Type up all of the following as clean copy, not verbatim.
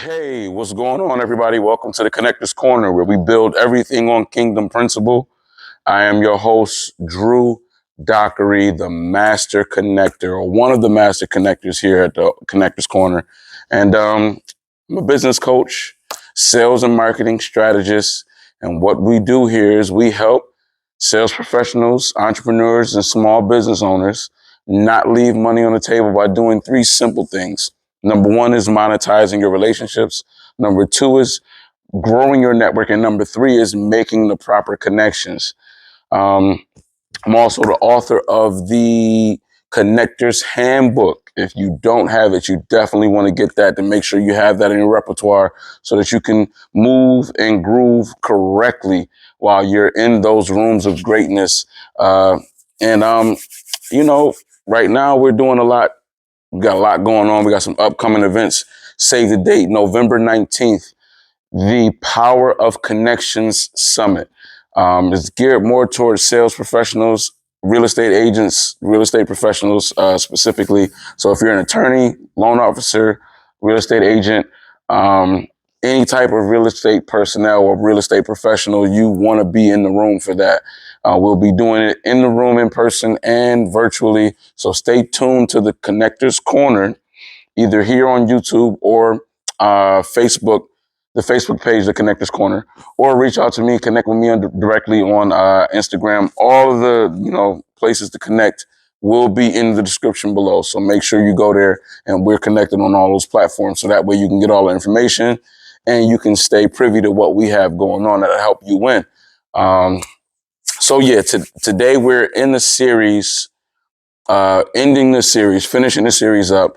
Hey, what's going on, everybody? Welcome to the Connectors Corner, where we build everything on kingdom principle. I am your host, Drew Dockery, the master connector, or one of the master connectors here at the Connectors Corner. And I'm a business coach, sales and marketing strategist. And what we do here is we help sales professionals, entrepreneurs, and small business owners not leave money on the table by doing three simple things. Number one is monetizing your relationships. Number two is growing your network. And number three is making the proper connections. Um, I'm also the author of the Connectors Handbook. If you don't have it, you definitely want to get that to make sure you have that in your repertoire so that you can move and groove correctly while you're in those rooms of greatness. And, you know, right now we're doing a lot. We got a lot going on. We got some upcoming events. Save the date, November 19th. The Power of Connections Summit. It's geared more towards sales professionals, real estate agents, real estate professionals specifically. So if you're an attorney, loan officer, real estate agent, any type of real estate personnel or real estate professional, you want to be in the room for that. We'll be doing it in the room in person and virtually. So stay tuned to the Connectors Corner, either here on YouTube or Facebook, the Facebook page, The Connectors Corner, or reach out to me, connect with me directly on Instagram. All of the places to connect will be in the description below. So make sure you go there, and we're connected on all those platforms. So that way you can get all the information and you can stay privy to what we have going on that'll help you win. So yeah, today we're in the series, ending the series, finishing the series up.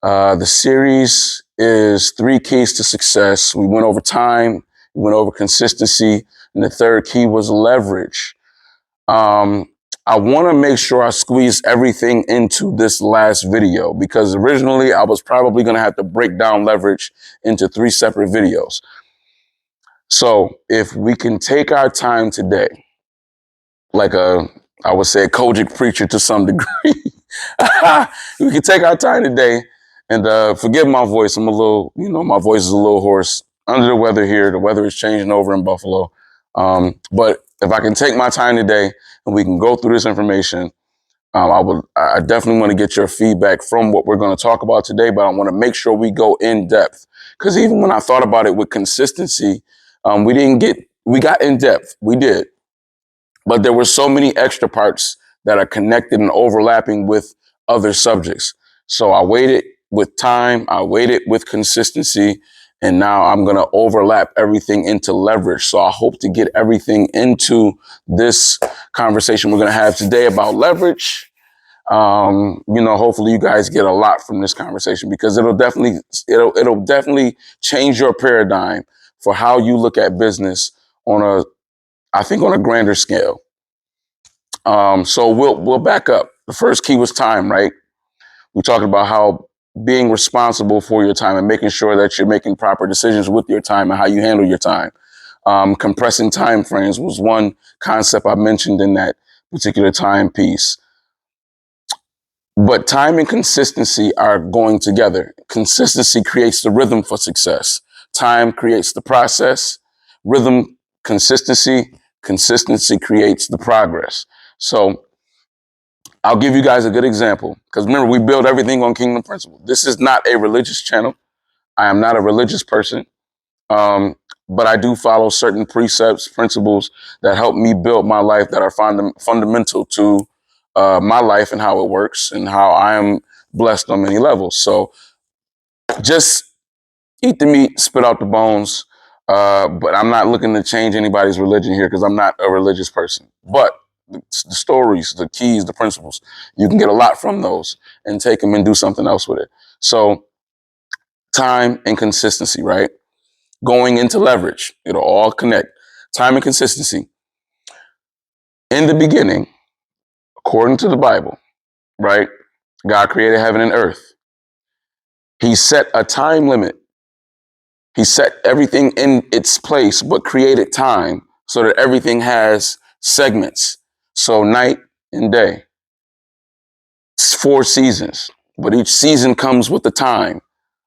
The series is 3 keys to success. We went over time, we went over consistency, and the third key was leverage. I want to make sure I squeeze everything into this last video because originally I was probably going to have to break down leverage into 3 separate videos. So if we can take our time today, like I would say a Kojic preacher to some degree, we can take our time today. And forgive my voice. I'm a little, my voice is a little hoarse. Under the weather here. The weather is changing over in Buffalo. But if I can take my time today and we can go through this information, I definitely want to get your feedback from what we're going to talk about today, but I want to make sure we go in depth. Because even when I thought about it with consistency, we got in depth. We did. But there were so many extra parts that are connected and overlapping with other subjects. So I waited with time, I waited with consistency, and now I'm going to overlap everything into leverage. So I hope to get everything into this conversation we're going to have today about leverage. Hopefully you guys get a lot from this conversation because it'll definitely change your paradigm for how you look at business on a grander scale. So we'll back up. The first key was time, right? We talked about how being responsible for your time and making sure that you're making proper decisions with your time and how you handle your time. Compressing time frames was one concept I mentioned in that particular time piece. But time and consistency are going together. Consistency creates the rhythm for success. Time creates the process. Rhythm, consistency creates the progress. So I'll give you guys a good example because remember, we build everything on kingdom principle. This is not a religious channel. I am not a religious person, but I do follow certain precepts, principles that help me build my life that are fundamental to my life and how it works and how I am blessed on many levels. So just eat the meat, spit out the bones. But I'm not looking to change anybody's religion here because I'm not a religious person. But the stories, the keys, the principles, you can get a lot from those and take them and do something else with it. So time and consistency, right? Going into leverage, it'll all connect. Time and consistency. In the beginning, according to the Bible, right? God created heaven and earth. He set a time limit. He set everything in its place, but created time so that everything has segments. So night and day. It's 4 seasons, but each season comes with the time.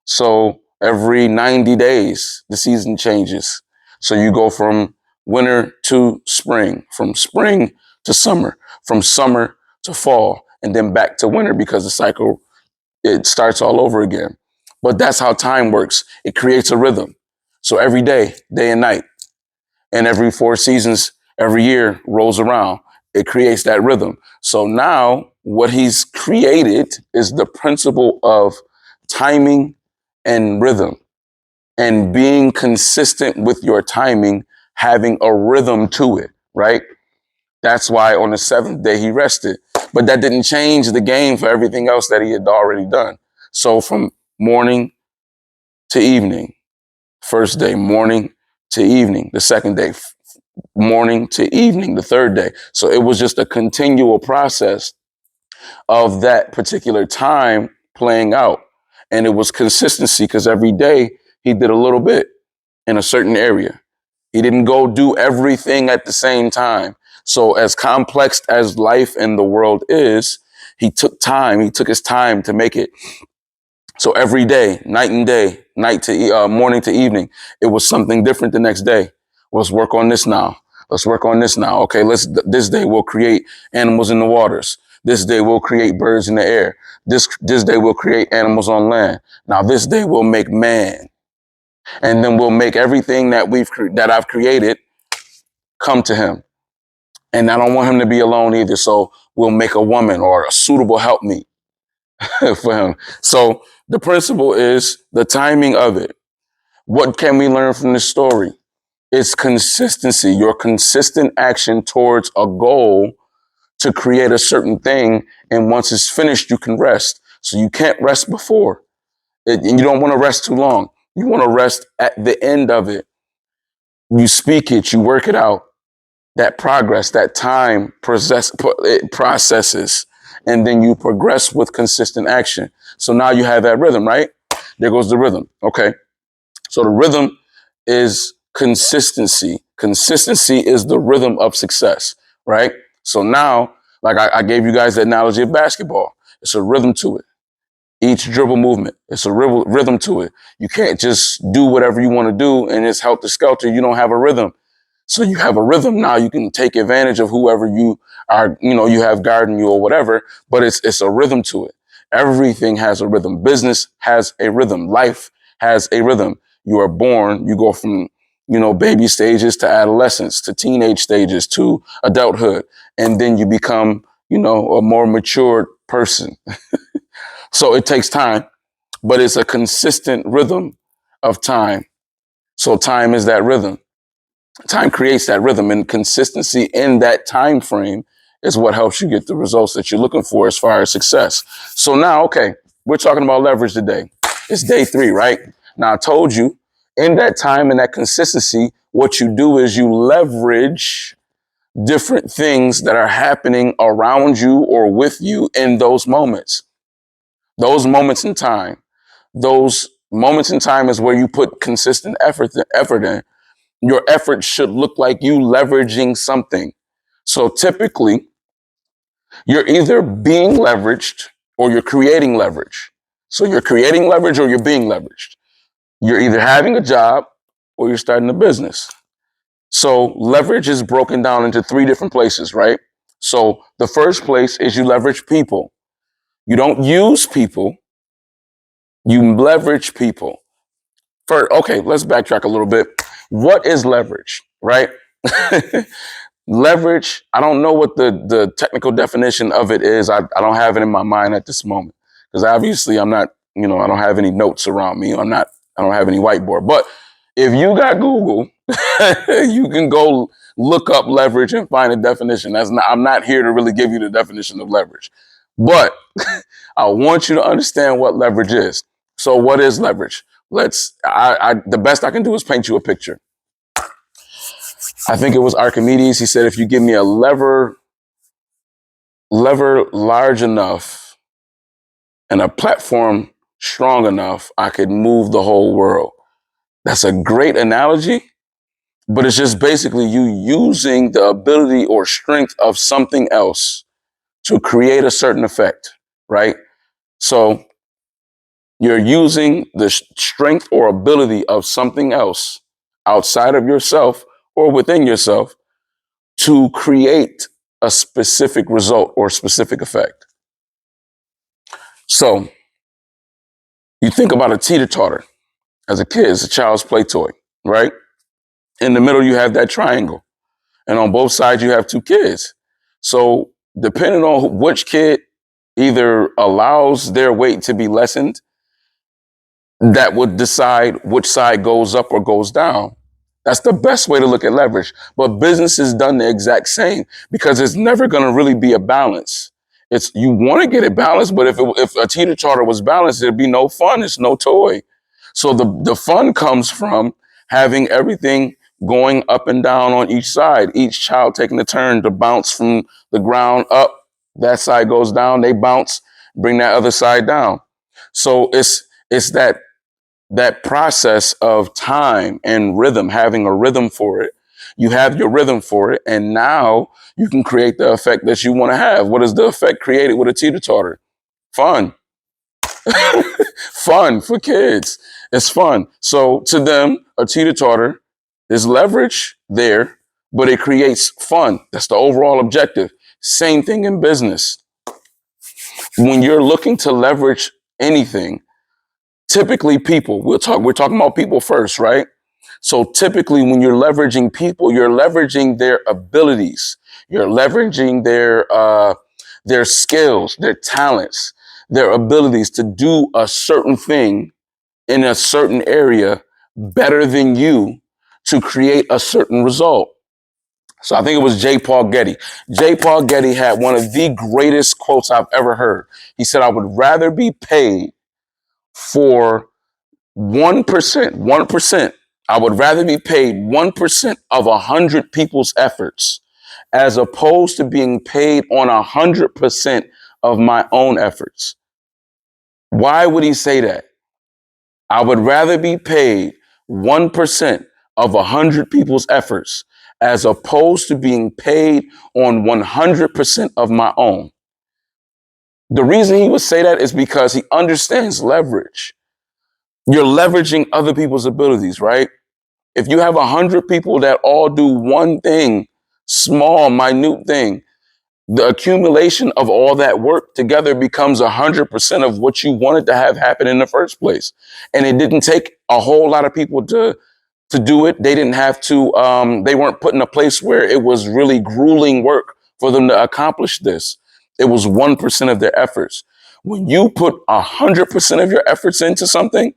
So Every 90 days, the season changes. So you go from winter to spring, from spring to summer, from summer to fall, and then back to winter because the cycle, it starts all over again. But that's how time works. It creates a rhythm. So every day, day and night, and every 4 seasons, every year rolls around. It creates that rhythm. So now what he's created is the principle of timing and rhythm and being consistent with your timing, having a rhythm to it, right? That's why on the seventh day he rested. But that didn't change the game for everything else that he had already done. So from morning to evening, first day, morning to evening, the second day, morning to evening, the third day. So it was just a continual process of that particular time playing out. And it was consistency because every day he did a little bit in a certain area. He didn't go do everything at the same time. So as complex as life and the world is, he took time. He took his time to make it. So every day, night and day, night to morning to evening, it was something different the next day. Let's work on this now. Let's work on this now. Okay, this day we'll create animals in the waters. This day we'll create birds in the air. This day we'll create animals on land. Now this day we'll make man. And then we'll make everything that I've created come to him. And I don't want him to be alone either. So we'll make a woman or a suitable helpmeet for him. So the principle is the timing of it. What can we learn from this story? It's consistency, your consistent action towards a goal to create a certain thing. And once it's finished, you can rest. So you can't rest before it, and you don't want to rest too long. You want to rest at the end of it. You speak it, you work it out. That progress, that time it processes, and then you progress with consistent action. So now you have that rhythm, right? There goes the rhythm. Okay. So the rhythm is consistency. Consistency is the rhythm of success, right? So now, like I gave you guys the analogy of basketball. It's a rhythm to it. Each dribble movement, it's a rhythm to it. You can't just do whatever you want to do and it's helter skelter. You don't have a rhythm. So you have a rhythm now. You can take advantage of whoever you are, you have guarding you or whatever, but it's a rhythm to it. Everything has a rhythm. Business has a rhythm. Life has a rhythm. You are born, you go from, baby stages to adolescence, to teenage stages, to adulthood. And then you become, a more mature person. So it takes time, but it's a consistent rhythm of time. So time is that rhythm. Time creates that rhythm, and consistency in that time frame is what helps you get the results that you're looking for as far as success. So now, okay, we're talking about leverage today. It's day 3, right? Now I told you in that time and that consistency, what you do is you leverage different things that are happening around you or with you in those moments. Those moments in time. Those moments in time is where you put consistent effort in. Your effort should look like you leveraging something. So typically, you're either being leveraged or you're creating leverage. So you're creating leverage or you're being leveraged. You're either having a job or you're starting a business. So leverage is broken down into 3 different places, right? So the first place is you leverage people. You don't use people, you leverage people. First, okay, let's backtrack a little bit. What is leverage, right? Leverage, I don't know what the technical definition of it is. I don't have it in my mind at this moment because obviously I'm not, I don't have any notes around me. I don't have any whiteboard. But if you got Google, you can go look up leverage and find a definition. I'm not here to really give you the definition of leverage, but I want you to understand what leverage is. So what is leverage? The best I can do is paint you a picture. I think it was Archimedes. He said, if you give me a lever large enough and a platform strong enough, I could move the whole world. That's a great analogy, but it's just basically you using the ability or strength of something else to create a certain effect, right? So You're using the strength or ability of something else outside of yourself or within yourself to create a specific result or specific effect. So you think about a teeter-totter as a kid, it's a child's play toy, right? In the middle, you have that triangle. And on both sides, you have two kids. So depending on which kid either allows their weight to be lessened, that would decide which side goes up or goes down. That's the best way to look at leverage. But business is done the exact same because it's never going to really be a balance. It's you want to get it balanced, but if a teeter totter was balanced, there'd be no fun. It's no toy. So the fun comes from having everything going up and down on each side. Each child taking a turn to bounce from the ground up. That side goes down. They bounce, bring that other side down. So it's that process of time and rhythm, having a rhythm for it. You have your rhythm for it, and now you can create the effect that you want to have. What is the effect created with a teeter-totter? Fun. Fun for kids. It's fun. So to them, a teeter-totter is leverage there, but it creates fun. That's the overall objective. Same thing in business. When you're looking to leverage anything, typically people, we're talking about people first, right? So typically when you're leveraging people, you're leveraging their abilities. You're leveraging their skills, their talents, their abilities to do a certain thing in a certain area better than you to create a certain result. So I think it was J. Paul Getty. J. Paul Getty had one of the greatest quotes I've ever heard. He said, I would rather be paid for 1%, 1%. I would rather be paid 1% of 100 people's efforts as opposed to being paid on 100% of my own efforts. Why would he say that? I would rather be paid 1% of 100 people's efforts as opposed to being paid on 100% of my own. The reason he would say that is because he understands leverage. You're leveraging other people's abilities, right? If you have 100 people that all do one thing, small, minute thing, the accumulation of all that work together becomes 100% of what you wanted to have happen in the first place. And it didn't take a whole lot of people to do it. They didn't have to, they weren't put in a place where it was really grueling work for them to accomplish this. It was 1% of their efforts. When you put 100% of your efforts into something,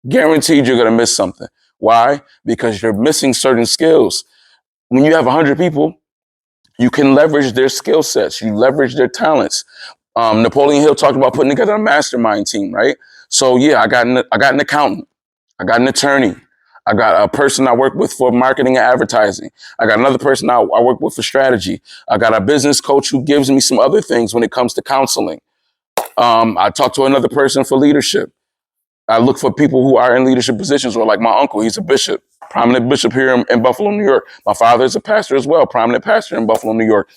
guaranteed you're going to miss something. Why? Because you're missing certain skills. When you have 100 people, you can leverage their skill sets. You leverage their talents. Napoleon Hill talked about putting together a mastermind team, right? So yeah, I got an accountant. I got an attorney. I got a person I work with for marketing and advertising. I got another person I work with for strategy. I got a business coach who gives me some other things when it comes to counseling. I talk to another person for leadership. I look for people who are in leadership positions, or like my uncle, he's a bishop, prominent bishop here in Buffalo, New York. My father is a pastor as well, prominent pastor in Buffalo, New York.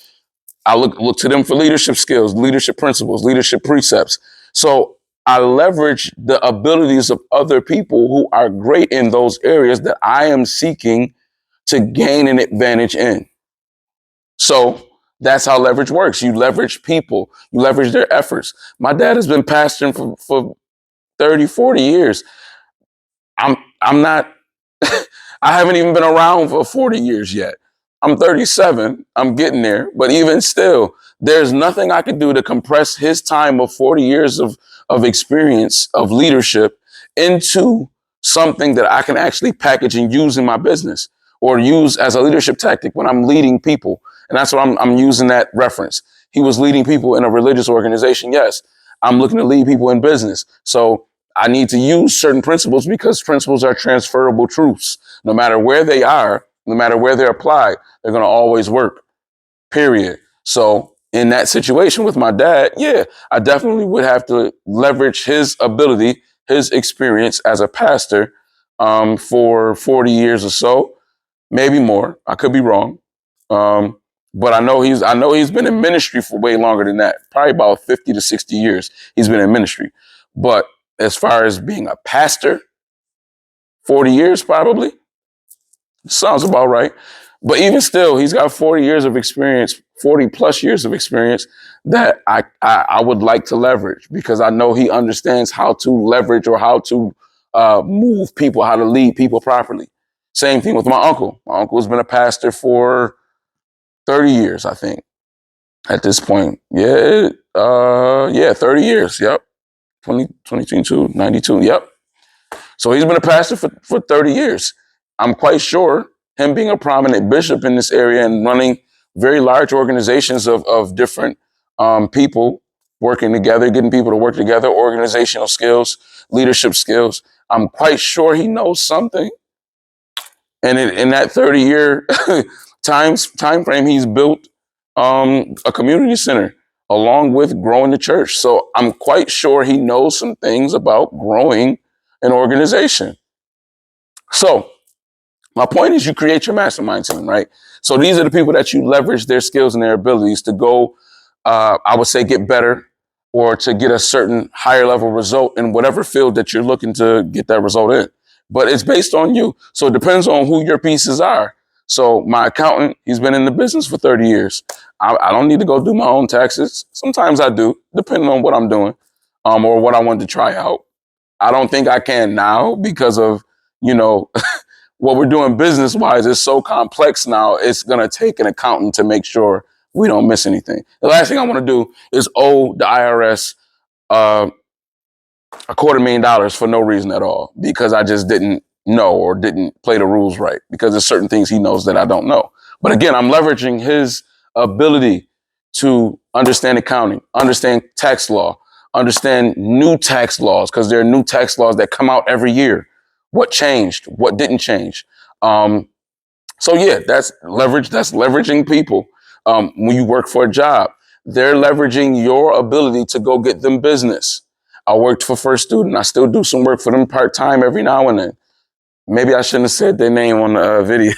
I look to them for leadership skills, leadership principles, leadership precepts. So I leverage the abilities of other people who are great in those areas that I am seeking to gain an advantage in. So that's how leverage works. You leverage people, you leverage their efforts. My dad has been pastoring for 30, 40 years. I'm not, I haven't even been around for 40 years yet. I'm 37. I'm getting there. But even still, there's nothing I could do to compress his time of 40 years of experience of leadership into something that I can actually package and use in my business or use as a leadership tactic when I'm leading people. And that's what I'm using that reference. He was leading people in a religious organization. Yes, I'm looking to lead people in business. So I need to use certain principles because principles are transferable truths. No matter where they are, no matter where they're applied, they're going to always work, period. So in that situation with my dad, yeah, I definitely would have to leverage his ability, his experience as a pastor for 40 years or so, maybe more. I could be wrong. But I know he's been in ministry for way longer than that, probably about 50 to 60 years he's been in ministry. But as far as being a pastor, 40 years probably. Sounds about right. But even still, he's got 40 years of experience, 40 plus years of experience that I would like to leverage because I know he understands how to leverage or how to move people, how to lead people properly. Same thing with my uncle. My uncle has been a pastor for 30 years, I think, at this point. Yeah, 30 years. Yep. 2022, 92. Yep. So he's been a pastor for 30 years. I'm quite sure him being a prominent bishop in this area and running very large organizations of different people working together, getting people to work together, organizational skills, leadership skills. I'm quite sure he knows something. And in that 30-year time frame, he's built a community center along with growing the church. So I'm quite sure he knows some things about growing an organization. So my point is you create your mastermind team, right? So these are the people that you leverage their skills and their abilities to go, I would say, get better or to get a certain higher level result in whatever field that you're looking to get that result in. But it's based on you. So it depends on who your pieces are. So my accountant, he's been in the business for 30 years. I don't need to go do my own taxes. Sometimes I do, depending on what I'm doing or what I want to try out. I don't think I can now because of, you know, what we're doing business wise is so complex now. It's going to take an accountant to make sure we don't miss anything. The last thing I want to do is owe the IRS uh, $250,000 for no reason at all because I just didn't know or didn't play the rules right because there's certain things he knows that I don't know. But again, I'm leveraging his ability to understand accounting, understand tax law, understand new tax laws because there are new tax laws that come out every year. What changed? What didn't change? So yeah, that's leverage. That's leveraging people. When you work for a job, they're leveraging your ability to go get them business. I worked for First Student. I still do some work for them part time every now and then. Maybe I shouldn't have said their name on the video,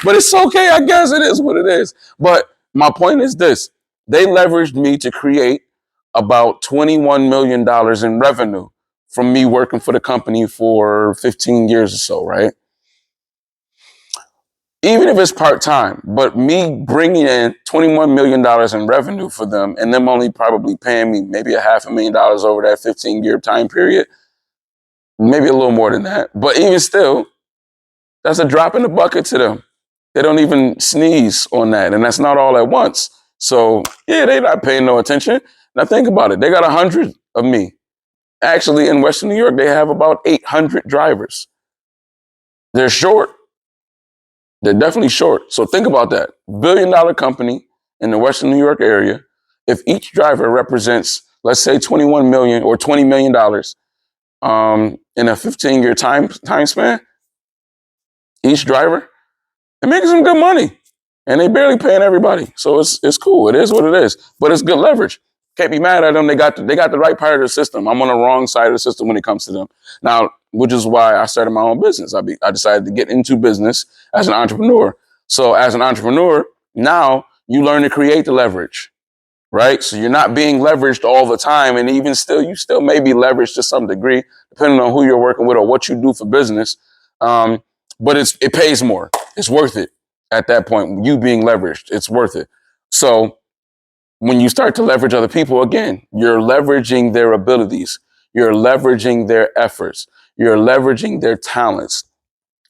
but it's okay. I guess it is what it is. But my point is this: they leveraged me to create about $21 million in revenue from me working for the company for 15 years or so, right? Even if it's part-time, but me bringing in $21 million in revenue for them and them only probably paying me maybe $500,000 over that 15-year time period, maybe a little more than that. But even still, that's a drop in the bucket to them. They don't even sneeze on that. And that's not all at once. So yeah, they're not paying no attention. Now think about it. They got 100 of me. Actually, in Western New York, they have about 800 drivers. They're short. They're definitely short. So think about that. $1 billion company in the Western New York area. If each driver represents, let's say, 21 million or $20 million in a 15-year time span, each driver, they're making some good money. And they barely paying everybody. So it's cool. It is what it is. But it's good leverage. Can't be mad at them. They got the right part of the system. I'm on the wrong side of the system when it comes to them. Now, which is why I started my own business. I decided to get into business as an entrepreneur. So as an entrepreneur, now you learn to create the leverage, right? So you're not being leveraged all the time. And even still, you still may be leveraged to some degree, depending on who you're working with or what you do for business. But it pays more. It's worth it at that point. You being leveraged, it's worth it. So when you start to leverage other people, again, you're leveraging their abilities. You're leveraging their efforts. You're leveraging their talents.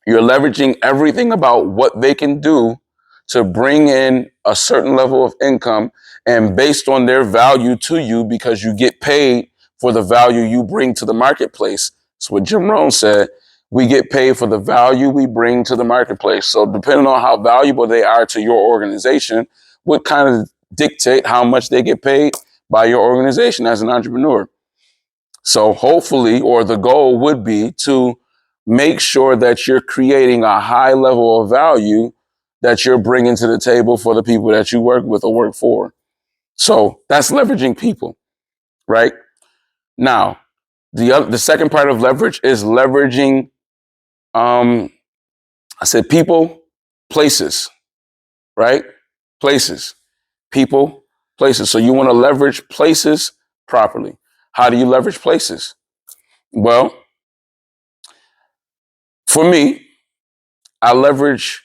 You're leveraging everything about what they can do to bring in a certain level of income and based on their value to you because you get paid for the value you bring to the marketplace. That's what Jim Rohn said. We get paid for the value we bring to the marketplace. So depending on how valuable they are to your organization, would kind of dictate how much they get paid by your organization as an entrepreneur. So hopefully, or the goal would be to make sure that you're creating a high level of value that you're bringing to the table for the people that you work with or work for. So that's leveraging people, right? Now, the second part of leverage is leveraging, I said people, places, right? Places, people, places. So you want to leverage places properly. How do you leverage places? Well, for me, I leverage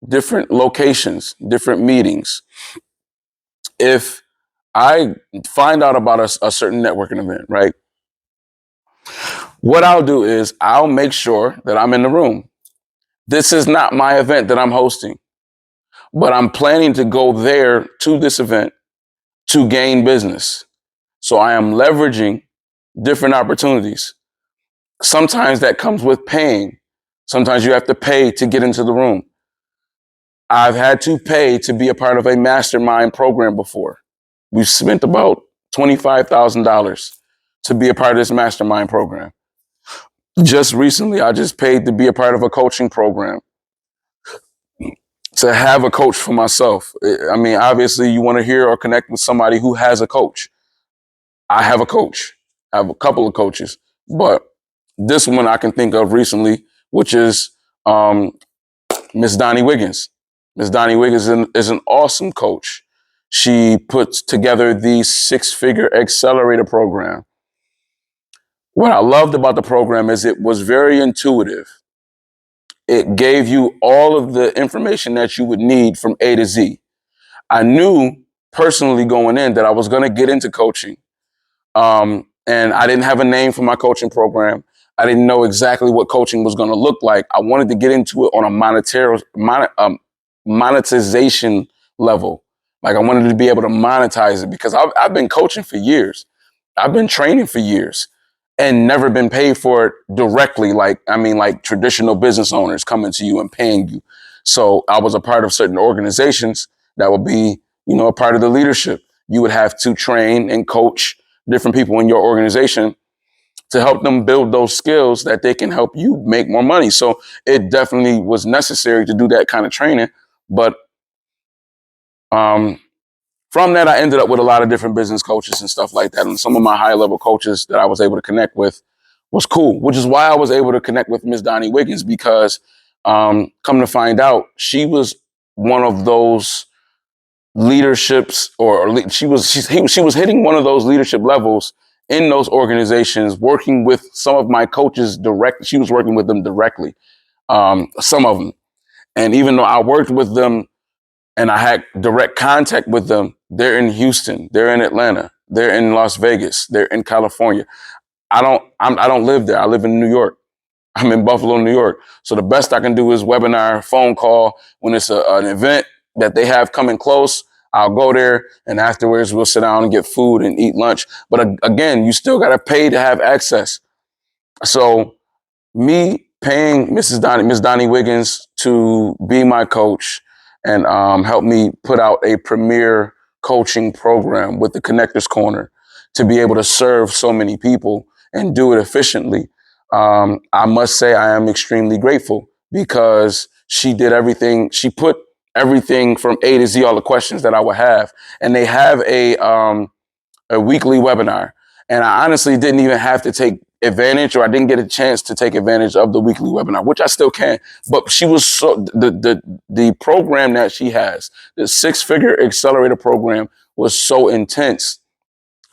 different locations, different meetings. If I find out about a certain networking event, right? What I'll do is I'll make sure that I'm in the room. This is not my event that I'm hosting, but I'm planning to go there to this event to gain business. So I am leveraging different opportunities. Sometimes that comes with paying. Sometimes you have to pay to get into the room. I've had to pay to be a part of a mastermind program before. We've spent about $25,000 to be a part of this mastermind program. Just recently, I just paid to be a part of a coaching program, to have a coach for myself. I mean, obviously, you want to hear or connect with somebody who has a coach. I have a coach. I have a couple of coaches, but this one I can think of recently, which is Miss Donnie Wiggins. Miss Donnie Wiggins is an awesome coach. She puts together the six-figure accelerator program. What I loved about the program is it was very intuitive. It gave you all of the information that you would need from A to Z. I knew personally going in that I was going to get into coaching. And I didn't have a name for my coaching program. I didn't know exactly what coaching was going to look like. I wanted to get into it on a monetization level. Like I wanted to be able to monetize it because I've been coaching for years. I've been training for years and never been paid for it directly. Like traditional business owners coming to you and paying you. So I was a part of certain organizations that would be, a part of the leadership. You would have to train and coach different people in your organization to help them build those skills that they can help you make more money. So it definitely was necessary to do that kind of training. But from that, I ended up with a lot of different business coaches and stuff like that. And some of my high level coaches that I was able to connect with was cool, which is why I was able to connect with Miss Donnie Wiggins, because come to find out, she was one of those leaderships, she was hitting one of those leadership levels in those organizations, working with some of my coaches direct. She was working with them directly, some of them. And even though I worked with them and I had direct contact with them, they're in Houston, they're in Atlanta, they're in Las Vegas, they're in California. I don't live there. I live in New York. I'm in Buffalo, New York. So the best I can do is webinar, phone call. When it's an event that they have coming close, I'll go there, and afterwards we'll sit down and get food and eat lunch. But again, you still got to pay to have access. So me paying Miss Donnie Wiggins to be my coach and help me put out a premier coaching program with the Connectors Corner to be able to serve so many people and do it efficiently. I must say I am extremely grateful because she did everything. She put everything from A to Z, all the questions that I would have. And they have a weekly webinar. And I honestly didn't even have to take advantage, or I didn't get a chance to take advantage of the weekly webinar, which I still can. But she was the program that she has, the six-figure accelerator program, was so intense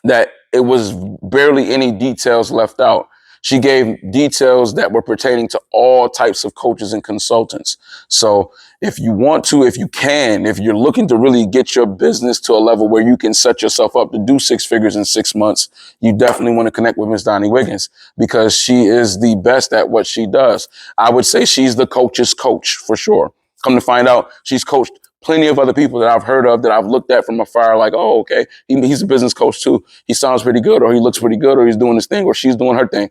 that it was barely any details left out. She gave details that were pertaining to all types of coaches and consultants. So if you want to, if you can, if you're looking to really get your business to a level where you can set yourself up to do six figures in 6 months, you definitely want to connect with Miss Donnie Wiggins because she is the best at what she does. I would say she's the coach's coach for sure. Come to find out, she's coached plenty of other people that I've heard of, that I've looked at from afar, like, oh, okay, he's a business coach too. He sounds pretty good, or he looks pretty good, or he's doing his thing, or she's doing her thing.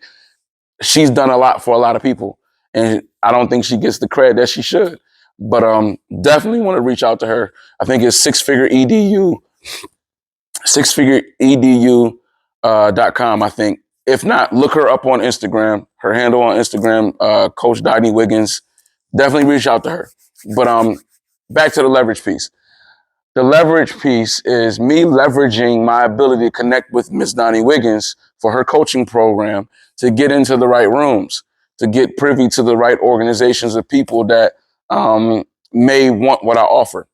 She's done a lot for a lot of people, and I don't think she gets the credit that she should. But definitely want to reach out to her. I think it's sixfigureedu.com, I think. If not, look her up on Instagram. Her handle on Instagram, Coach Donnie Wiggins. Definitely reach out to her. But back to the leverage piece. The leverage piece is me leveraging my ability to connect with Miss Donnie Wiggins for her coaching program to get into the right rooms, to get privy to the right organizations of people that may want what I offer.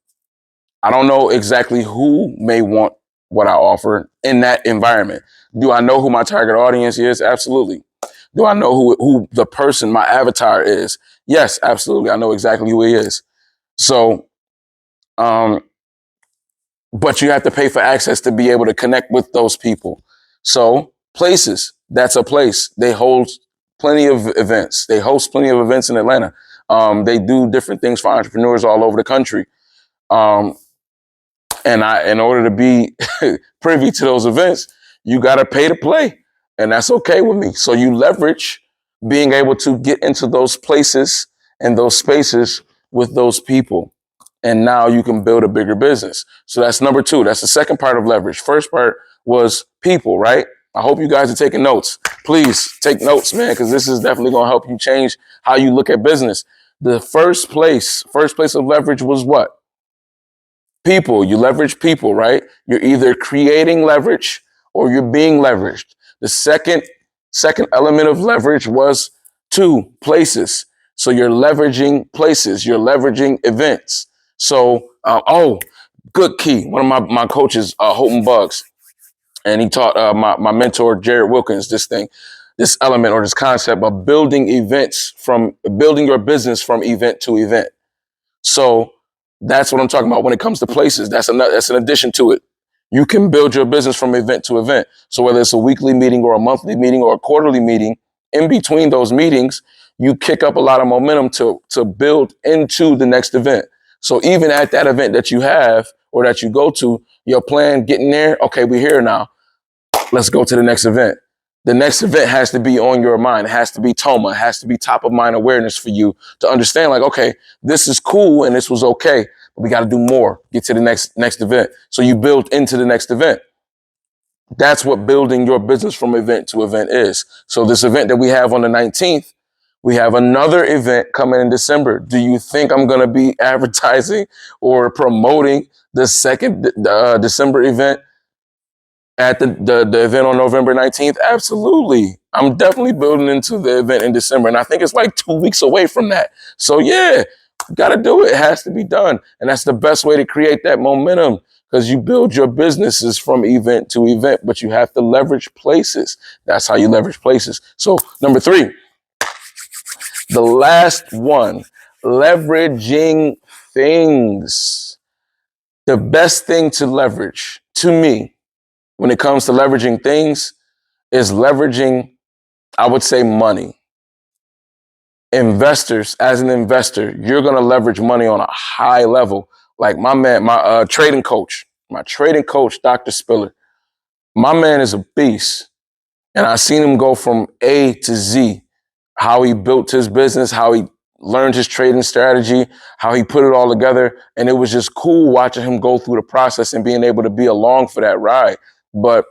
I don't know exactly who may want what I offer in that environment. Do I know who my target audience is? Absolutely. Do I know who the person, my avatar is? Yes, absolutely. I know exactly who he is. So, um, but you have to pay for access to be able to connect with those people. So places, that's a place. They hold plenty of events. They host plenty of events in Atlanta. They do different things for entrepreneurs all over the country. Um, and in order to be privy to those events, you got to pay to play. And that's okay with me. So you leverage being able to get into those places and those spaces with those people. And now you can build a bigger business. So that's number two. That's the second part of leverage. First part was people, right? I hope you guys are taking notes. Please take notes, man, because this is definitely going to help you change how you look at business. The first place of leverage was what? People. You leverage people, right? You're either creating leverage or you're being leveraged. The second element of leverage was two, places. So you're leveraging places, you're leveraging events. So good key. One of my coaches, Houghton Bugs, and he taught my mentor Jared Wilkins this element or this concept of building your business from event to event. So that's what I'm talking about when it comes to places. That's an addition to it. You can build your business from event to event. So whether it's a weekly meeting or a monthly meeting or a quarterly meeting, in between those meetings, you kick up a lot of momentum to build into the next event. So even at that event that you have or that you go to, your plan getting there, okay, we're here now. Let's go to the next event. The next event has to be on your mind. It has to be TOMA. It has to be top of mind awareness for you to understand, like, okay, this is cool and this was okay, but we got to do more. Get to the next event. So you build into the next event. That's what building your business from event to event is. So this event that we have on the 19th, we have another event coming in December. Do you think I'm going to be advertising or promoting the second December event at the event on November 19th? Absolutely. I'm definitely building into the event in December. And I think it's like 2 weeks away from that. So yeah, got to do it. It has to be done. And that's the best way to create that momentum because you build your businesses from event to event, but you have to leverage places. That's how you leverage places. So number three, the last one, leveraging things. The best thing to leverage to me when it comes to leveraging things is leveraging, I would say, money. Investors, as an investor, you're going to leverage money on a high level. Like my trading coach, Dr. Spiller, my man is a beast. And I seen him go from A to Z, how he built his business, how he learned his trading strategy, how he put it all together. And it was just cool watching him go through the process and being able to be along for that ride. But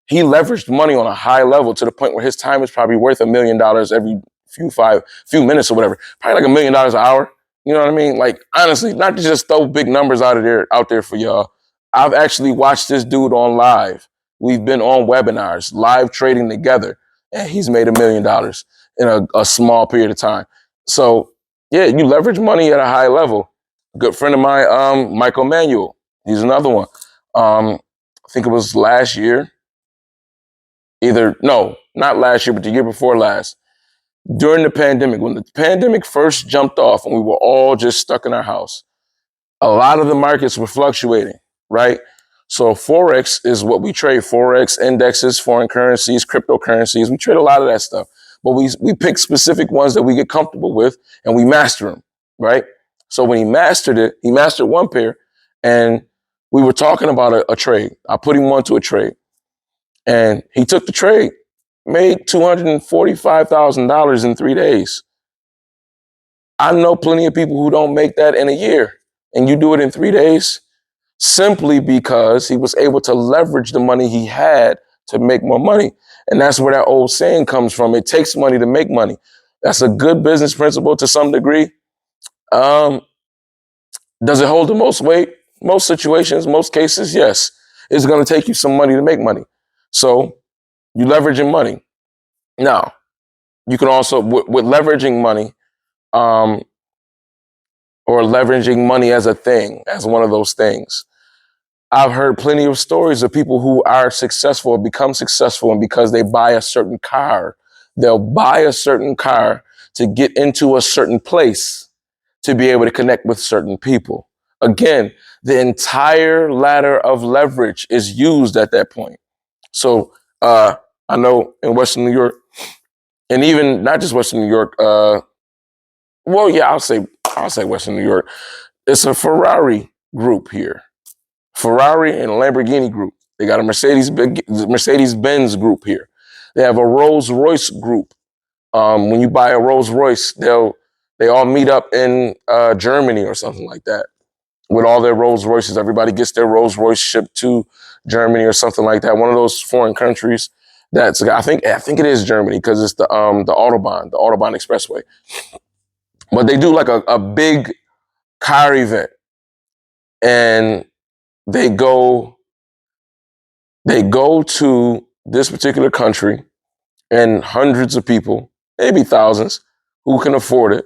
he leveraged money on a high level to the point where his time is probably worth $1 million every few minutes or whatever. Probably like $1 million an hour. You know what I mean? Like honestly, not to just throw big numbers out there for y'all. I've actually watched this dude on live. We've been on webinars, live trading together, and he's made $1 million in a small period of time. So yeah, you leverage money at a high level. A good friend of mine, Michael Manuel, he's another one. I think it was last year. No, not last year, but the year before last. During the pandemic, when the pandemic first jumped off and we were all just stuck in our house, a lot of the markets were fluctuating, right? So Forex is what we trade. Forex, indexes, foreign currencies, cryptocurrencies. We trade a lot of that stuff. But we pick specific ones that we get comfortable with and we master them, right? So when he mastered one pair and we were talking about a trade. I put him onto a trade. And he took the trade, made $245,000 in 3 days. I know plenty of people who don't make that in a year, and you do it in 3 days simply because he was able to leverage the money he had to make more money. And that's where that old saying comes from. It takes money to make money. That's a good business principle to some degree. Does it hold the most weight? Most situations, most cases, yes. It's going to take you some money to make money. So you leveraging money. Now, you can also, with leveraging money, um, or leveraging money as a thing, as one of those things, I've heard plenty of stories of people who are successful or become successful, and because they buy a certain car, they'll buy a certain car to get into a certain place to be able to connect with certain people. Again, the entire ladder of leverage is used at that point. So I know in Western New York, and even not just Western New York, well, yeah, I'll say Western New York. It's a Ferrari group here. Ferrari and Lamborghini group. They got a Mercedes Benz group here. They have a Rolls Royce group. When you buy a Rolls Royce, they all meet up in Germany or something like that with all their Rolls Royces. Everybody gets their Rolls Royce shipped to Germany or something like that. One of those foreign countries. That's I think it is Germany because it's the Autobahn Expressway. But they do like a big car event, and they go they go to this particular country, and hundreds of people, maybe thousands, who can afford it,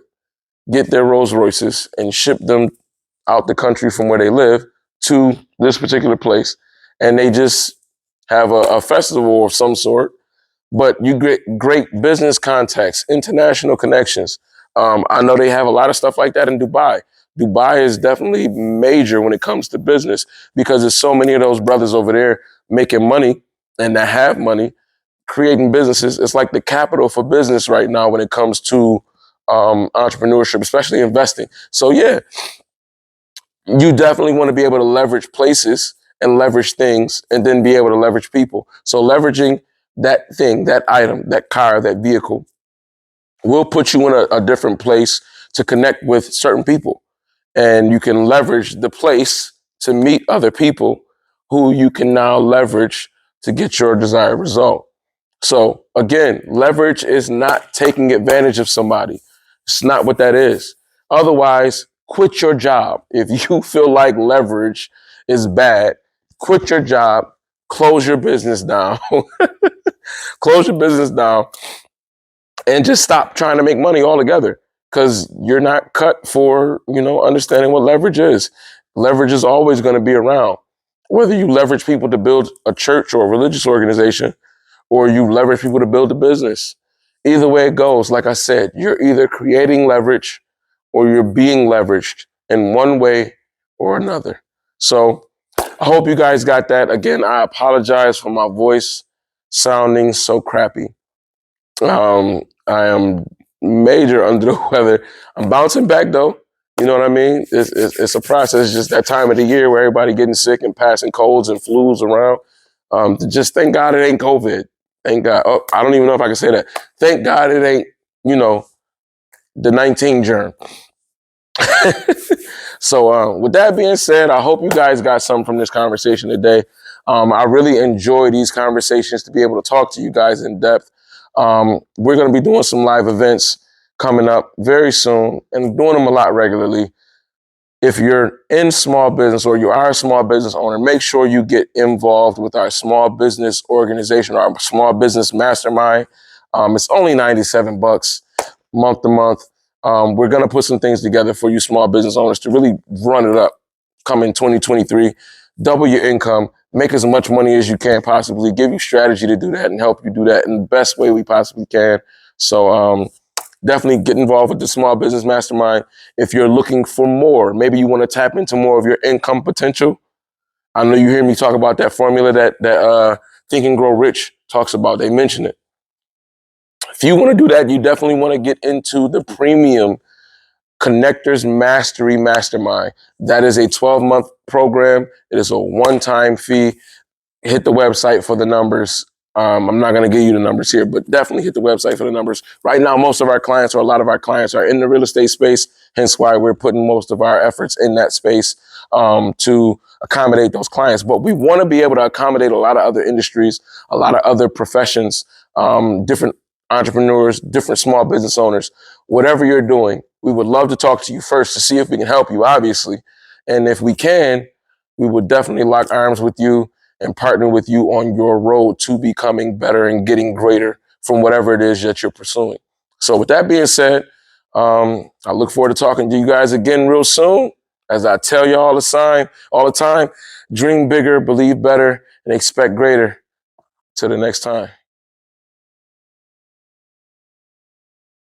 get their Rolls Royces and ship them out the country from where they live to this particular place. And they just have a festival of some sort, but you get great business contacts, international connections. I know they have a lot of stuff like that in Dubai. Dubai is definitely major when it comes to business because there's so many of those brothers over there making money and that have money creating businesses. It's like the capital for business right now when it comes to entrepreneurship, especially investing. So yeah, you definitely want to be able to leverage places and leverage things and then be able to leverage people. So leveraging that thing, that item, that car, that vehicle will put you in a different place to connect with certain people. And you can leverage the place to meet other people who you can now leverage to get your desired result. So again, leverage is not taking advantage of somebody. It's not what that is. Otherwise, quit your job. If you feel like leverage is bad, quit your job, close your business down, close your business down, and just stop trying to make money altogether because you're not cut for, understanding what leverage is. Leverage is always going to be around. Whether you leverage people to build a church or a religious organization, or you leverage people to build a business. Either way it goes, like I said, you're either creating leverage or you're being leveraged in one way or another. So I hope you guys got that. Again, I apologize for my voice sounding so crappy. I am major under the weather. I'm bouncing back though. You know what I mean? It's a process. It's just that time of the year where everybody getting sick and passing colds and flus around. Just thank God it ain't COVID. Thank God. Oh, I don't even know if I can say that. Thank God it ain't, the 19 germ. So with that being said, I hope you guys got something from this conversation today. I really enjoy these conversations to be able to talk to you guys in depth. We're going to be doing some live events coming up very soon and doing them a lot regularly. If you're in small business or you are a small business owner, make sure you get involved with our small business organization, our small business mastermind. It's only $97 month to month. We're going to put some things together for you small business owners to really run it up coming 2023. Double your income, make as much money as you can possibly, give you strategy to do that and help you do that in the best way we possibly can. So definitely get involved with the Small Business Mastermind. If you're looking for more, maybe you want to tap into more of your income potential. I know you hear me talk about that formula that Think and Grow Rich talks about. They mention it. If you want to do that, you definitely want to get into the premium Connectors Mastery Mastermind. That is a 12-month program. It is a one-time fee. Hit the website for the numbers. I'm not going to give you the numbers here, but definitely hit the website for the numbers. Right now, most of our clients or a lot of our clients are in the real estate space, hence why we're putting most of our efforts in that space to accommodate those clients. But we want to be able to accommodate a lot of other industries, a lot of other professions, different entrepreneurs, different small business owners, whatever you're doing. We would love to talk to you first to see if we can help you, obviously. And if we can, we would definitely lock arms with you and partner with you on your road to becoming better and getting greater from whatever it is that you're pursuing. So with that being said, I look forward to talking to you guys again real soon. As I tell you all the time, dream bigger, believe better, and expect greater. Till the next time.